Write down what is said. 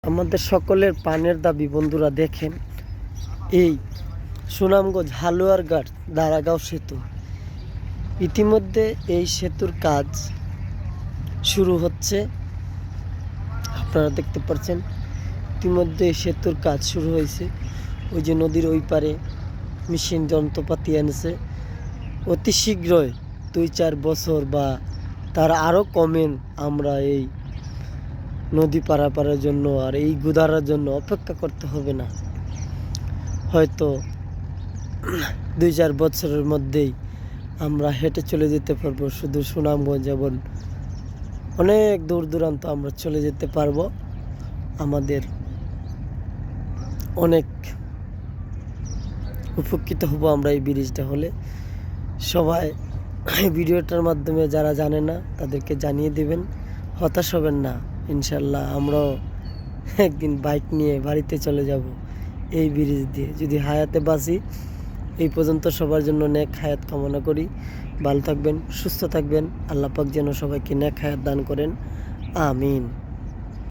আমাদের সকলের পানের দাবি বন্ধুরা। দেখেন এই সুনামগঞ্জ হালুয়ারঘাট দারাগাঁও সেতু, ইতিমধ্যে এই সেতুর কাজ শুরু হচ্ছে। আপনারা দেখতে পাচ্ছেন ইতিমধ্যে এই সেতুর কাজ শুরু হয়েছে। ওই যে নদীর ওই পারে মেশিন যন্ত্রপাতি এনেছে। অতি শীঘ্রই 2-4 বছর বা তার আরও কমেন আমরা এই নদী পারাপারের জন্য আর এই গুদারার জন্য অপেক্ষা করতে হবে না। হয়তো 2-4 বছরের মধ্যেই আমরা হেঁটে চলে যেতে পারবো শুধু সুনামগঞ্জ এবং অনেক দূর দূরান্ত আমরা চলে যেতে পারবো। আমাদের অনেক উপকৃত হব আমরা এই ব্রিজটা হলে। সবাই ভিডিওটার মাধ্যমে যারা জানে না তাদেরকে জানিয়ে দেবেন, হতাশ হবেন না। ইনশাল্লাহ আমরাও একদিন বাইক নিয়ে বাড়িতে চলে যাব এই ব্রিজ দিয়ে, যদি হায়াতে বাঁচি। এই পর্যন্ত সবার জন্য নেক হায়াত কামনা করি। ভালো থাকবেন, সুস্থ থাকবেন। আল্লাহ পাক যেন সবাইকে নেক হায়াত দান করেন। আমিন।